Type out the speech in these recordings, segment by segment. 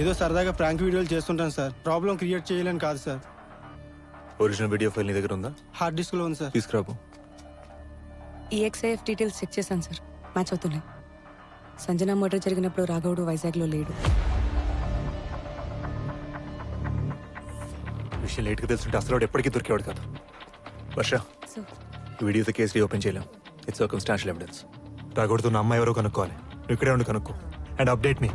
ఏదో సరదాగా ప్రాంక్ వీడియోలు చేస్తుంటాను సార్. ప్రాబ్లం క్రియేట్ చేయాలని కాదు సార్. ఒరిజినల్ వీడియో ఫైల్ నీ దగ్గర ఉందా? హార్డ్ డిస్క్ లో ఉంది సార్. తీసుకురాబు. EXIF డీటెయిల్స్ చెక్ చేశాను సార్, మ్యాచ్ అవుతున్నాయి. సంజన మర్డర్ జరిగినప్పుడు రాఘవుడు వైజాగ్లో లేడు. విషయం లేట్గా తెలుసుంటే అసలు ఎప్పటికీ దొరికేవాడు కాదు. వర్ష, సార్ ఈ వీడియోతో కేసు రీఓపెన్ చేయలేం. It's circumstantial evidence. రాగొడుతూ నా అమ్మాయి ఎవరో కనుక్కోవాలి. నువ్వు ఇక్కడే ఉండి కనుక్కో and update me.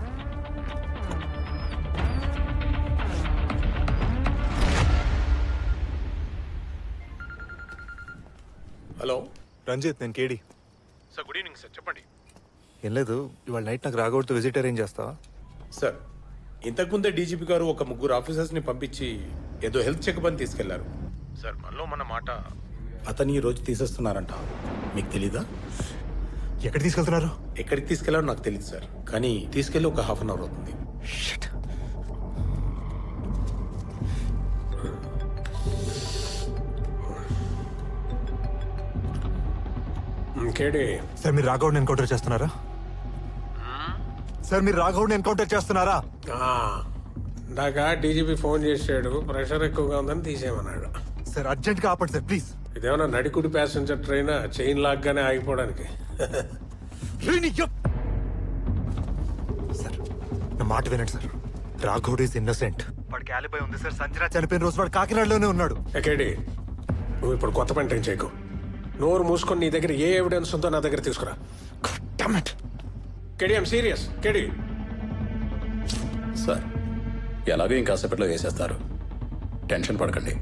Hello Ranjith, నేను KD. Sir, good evening sir. చెప్పండి ఏం లేదు, ఇవాళ నైట్ నాకు రాగొడుతూ విజిట్ అరేంజ్ చేస్తావా? సార్. ఇంతకుముందే డీజీపీ గారు ఒక ముగ్గురు ఆఫీసర్స్ని పంపించి ఏదో హెల్త్ చెకప్ అని తీసుకెళ్లారు సార్. మనలో మన మాట అతని ఈ రోజు తీసేస్తున్నారంట. మీకు తెలీదా? ఎక్కడ తీసుకెళ్తున్నారు? ఎక్కడికి తీసుకెళ్లారో నాకు తెలియదు సార్, కానీ తీసుకెళ్ళి ఒక హాఫ్ అన్ అవర్ అవుతుంది. Shit. కేడే సార్, మీరు రాఘవుడిని ఎన్కౌంటర్ చేస్తున్నారా? సార్, మీరు రాఘవుడిని ఎన్కౌంటర్ చేస్తున్నారా? ఇందాక డీజీపీ ఫోన్ చేశాడు, ప్రెషర్ ఎక్కువగా ఉందని తీసేయమన్నాడు. సార్, అర్జెంట్గా ఆపండి సార్, ప్లీజ్. ఇదేమన్నా నడికుడి ప్యాసింజర్ ట్రైన్ చైన్ లాగ్గానే ఆగిపోవడానికి? సార్, నా మాట వినండి సార్. రాఘవుడ్ is innocent. వాడికి ఆలిబాయ్ ఉంది సార్. సంజన చనిపోయిన రోజు వాడు కాకినాడలోనే ఉన్నాడు. కేడి, నువ్వు ఇప్పుడు కొత్త పని ఏం చేయకు. నోరు మూసుకొని నీ దగ్గర ఏ ఎవిడెన్స్ ఉందో నా దగ్గర తీసుకురా. కేడి, ఐఎమ్ సీరియస్. కేడి సార్, ఎలాగో ఇంకాసేపట్లో వేసేస్తారు, టెన్షన్ పడకండి.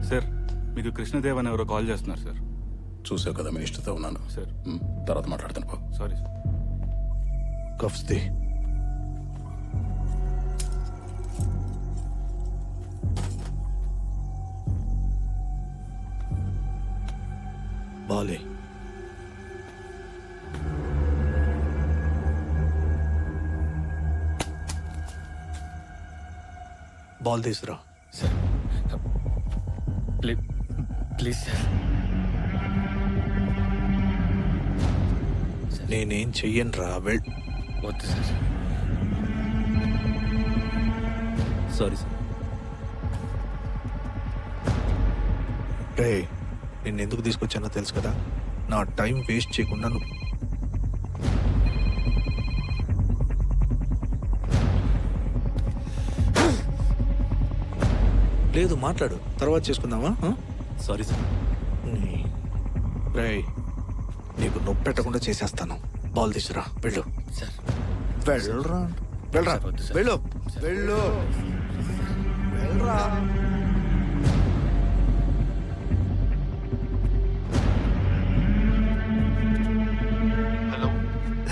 సార్, మీకు కృష్ణదేవ్ అని ఎవరో కాల్ చేస్తున్నారు సార్. చూసావు కదా, మినిస్టర్తో ఉన్నాను సార్. తర్వాత మాట్లాడుతాను బాబు. Sorry sir. కఫ్స్ ది. బాలే, బాల్ తీసురా. Sir, please sir. నేనేం చెయ్యను రా, వెళ్. వద్దు సార్. Sorry sir. రే, నేను ఎందుకు తీసుకొచ్చానో తెలుసు కదా. నా టైం వేస్ట్ చేయకుండా నువ్వు. లేదు, మాట్లాడు, తర్వాత చేసుకుందామా? Sorry sir. రే, నీకు నొప్పి పెట్టకుండా చేసేస్తాను. బాల్ తీసురా, వెళ్ళు. సార్, వెళ్ళరా, వెళ్ళరా, సార్, వద్దు సార్. వెళ్ళు, వెళ్ళు, వెళ్ళరా. హలో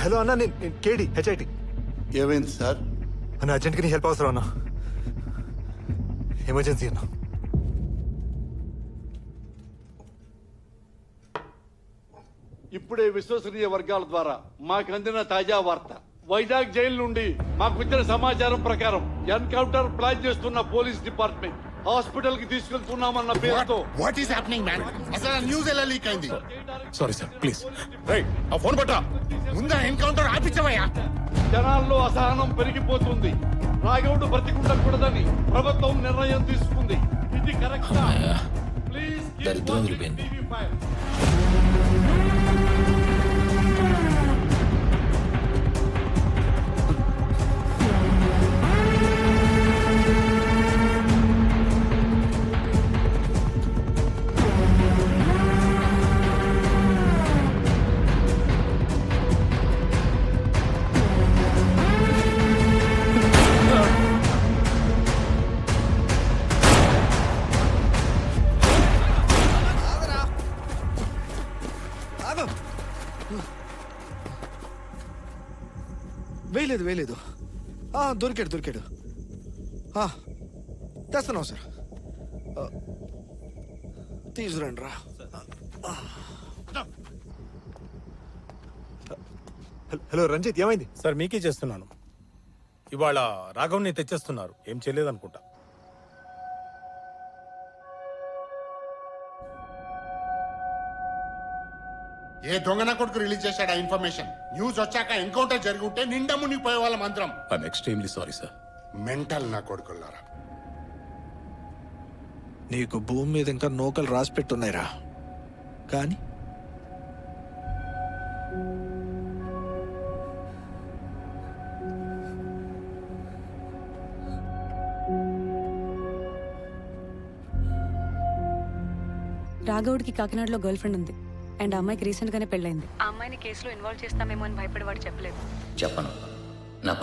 హలో అన్న, నేను కేడి, HIT. ఏమైంది సార్? అన్న, అర్జెంట్గా నీ హెల్ప్ అవసరం అన్న. ఎమర్జెన్సీ అన్న. ఇప్పుడే విశ్వసనీయ వర్గాల ద్వారా మాకు అందిన తాజా వార్త. వైజాగ్ జైలు నుండి మాకు వచ్చిన సమాచారం ప్రకారం ఎన్కౌంటర్ ప్లాన్ చేస్తున్న పోలీస్ డిపార్ట్మెంట్ హాస్పిటల్ కి తీసుకెళ్తున్నామన్న పేరుతో వాట్ ఈస్ హ్యాపెనింగ్ మ్యాన్? అసలు న్యూస్ ఎలా లీక్ అయింది? Sorry sir, please. ఆ ఫోన్ పట్టా. ముందా ఎన్కౌంటర్ ఆపించవయ్యా. జనాల్లో అసహనం పెరిగిపోతుంది. రాఘవుడు బ్రతికుండకూడదని ప్రభుత్వం నిర్ణయం తీసుకుంది. ఇది కరెక్ట్. ప్లీజ్ దరిద్రం వదిలిపోయింది. వేయలేదు, వేయలేదు. దొరికాడు తెస్తున్నావు సార్ తీసుకురండి రా. హలో రంజిత్ ఏమైంది? సార్ మీకే చేస్తున్నాను. ఇవాళ రాఘవ్ని తెచ్చేస్తున్నారు. ఏం చేయలేదనుకుంటా. ఏ దొంగన కొడుకు రిలీజ్ చేశాడు ఆ ఇన్ఫర్మేషన్? న్యూస్ వచ్చాక ఎన్కౌంటర్ జరిగి ఉంటే నిండా మునిగిపోయే వాళ్ళం అందరం. I'm extremely sorry sir. Mental నా కొడుకున్నారా. నీకు భూమి మీద ఇంకా నూకలు రాసి పెట్టున్నాయిరా, కానీ రాఘవుడికి కాకినాడలో గర్ల్ ఫ్రెండ్ ఉంది అండ్ ఆ అమ్మాయికి రీసెంట్ గానే పెళ్ళైంది. ఆ అమ్మాయిని కేసులో ఇన్వాల్వ్ చేస్తామేమో అని భయపడి వాడు చెప్పలేదు. చెప్పను, నా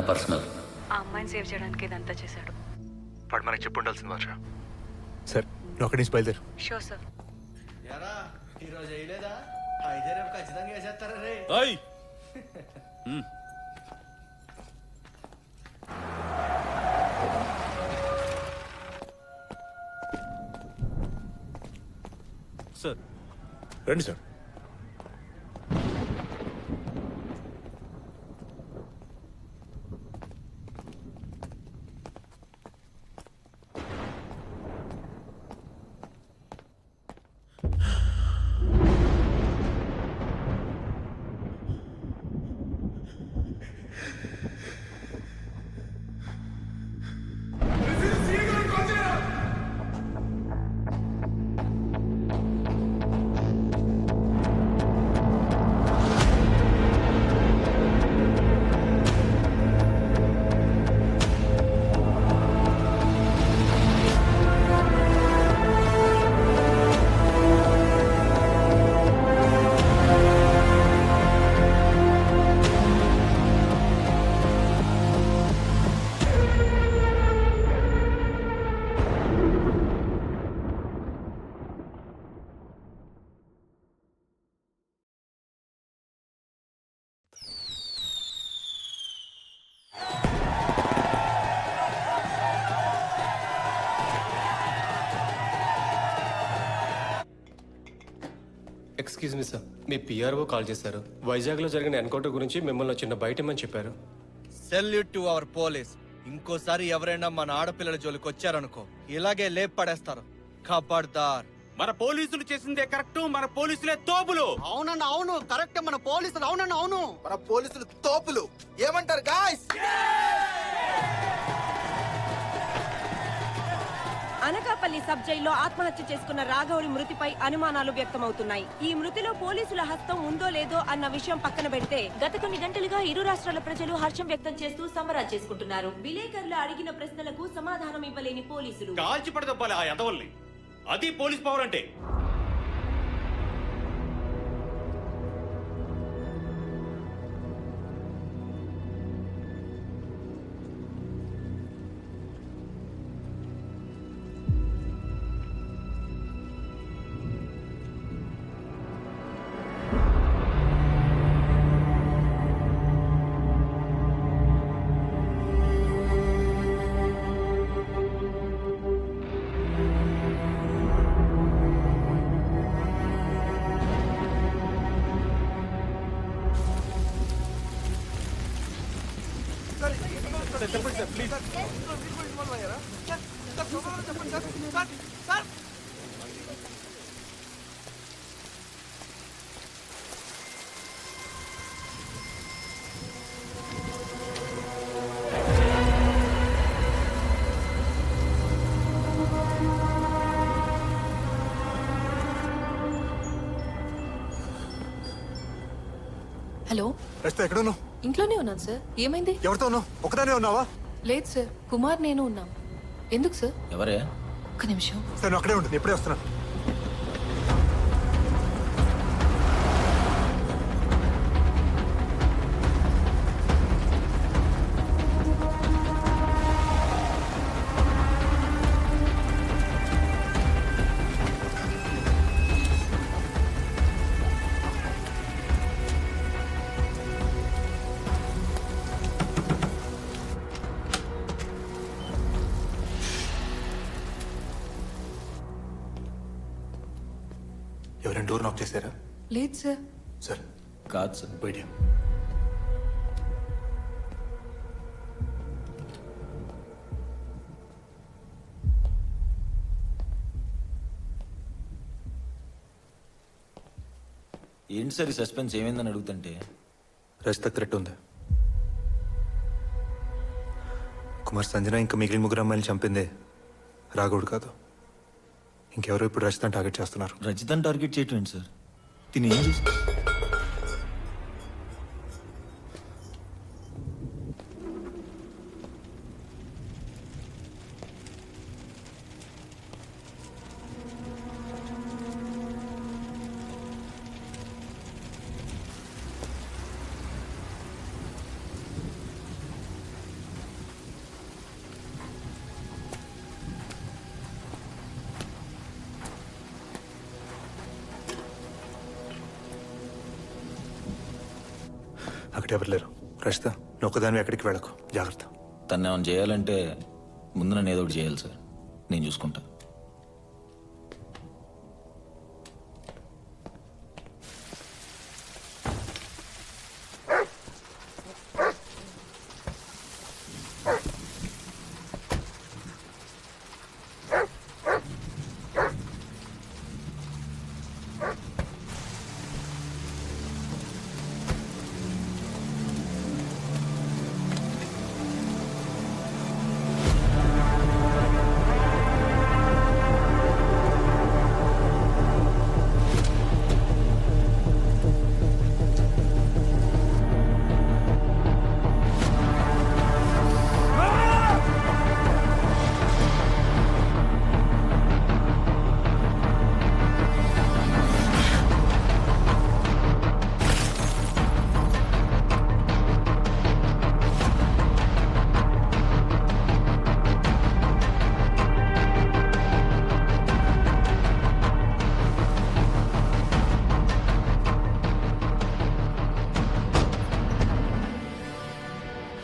పర్సనల్. ఆ అమ్మాయిని సేవ్ చేయడానికి ఇదంతా చేశాడు. వాడు మనకి చెప్పు ఉండాల్సింది వర్ష. సార్ నువ్వు అక్కడి నుంచి బయలుదేరు. Sure sir. సార్ రండి సార్. ఎక్స్క్యూజ్ మీ సార్, మీ పిఆర్ఓ కాల్ చేశారు. వైజాగ్లో జరిగిన ఎన్కౌంటర్ గురించి మిమ్మల్ని చిన్న బయటమని చెప్పారు. Salute to our police. ఇంకోసారి ఎవరైనా మన ఆడపిల్లల జోలికి వచ్చారనుకో ఇలాగే లేపు పడేస్తారు. ఖబర్దార్. మన పోలీసులు చేసిందే కరెక్ట్, మన పోలీసులే తోపులు. అవునన్నా అవును, కరెక్ట్. మన పోలీసులు అవునన్నా అవును, మన పోలీసులు తోపులు. ఏమంటారు గాయ్స్? అనకాపల్లి సబ్ జైల్లో ఆత్మహత్య చేసుకున్న రాఘవుడి మృతిపై అనుమానాలు వ్యక్తమవుతున్నాయి. ఈ మృతిలో పోలీసుల హస్తం ఉందో లేదో అన్న విషయం పక్కన పెడితే గత కొన్ని గంటలుగా ఇరు రాష్ట్రాల ప్రజలు హర్షం వ్యక్తం చేస్తూ సంబరాలు చేసుకుంటున్నారు. విలేకరులు అడిగిన ప్రశ్నలకు సమాధానం ఇవ్వలేని పోలీసులు కాల్చి పడదప్పాలి ఆ ఎదవల్ని. అది పోలీస్ పవర్ అంటే. హలో, రస్తా ఎక్కడ ఉన్నావు? ఇంట్లోనే ఉన్నాను సార్. ఏమైంది? ఎవరితో ఉన్నావు? ఒకదానే ఉన్నావా? లేదు సార్, కుమార్ నేను ఉన్నాం. ఎందుకు సార్? ఎవరే? ఒక్క నిమిషం. సరే నువ్వు అక్కడే ఉండు, నేను ఇప్పుడే వస్తున్నా. ఎవరైనా డోర్ నాక్ చేశారా? లేదు సార్. సార్ కాదు సార్. వెయిట్. ఏంటి సార్ ఈ సస్పెన్స్ ఏమైందని అడుగుతుంటే రజిత థ్రెట్ ఉంది. కుమార్ సంజన ఇంకా మిగిలిన ముగ్గురు అమ్మాయిలు చంపిందే రాఘవుడు కాదు, ఇంకెవరో ఇప్పుడు రజితను టార్గెట్ చేస్తున్నారు. రజితని టార్గెట్ చేయటం ఏంటి సార్? తిని ఏం చేసి అక్కడ ఎవరు లేరు. రజిత నువ్వు ఒకదాన్ని ఎక్కడికి వెళ్ళకు, జాగ్రత్త. తను ఏమైనా చేయాలంటే ముందు నన్ను ఏదో ఒకటి చేయాలి సార్. నేను చూసుకుంటా.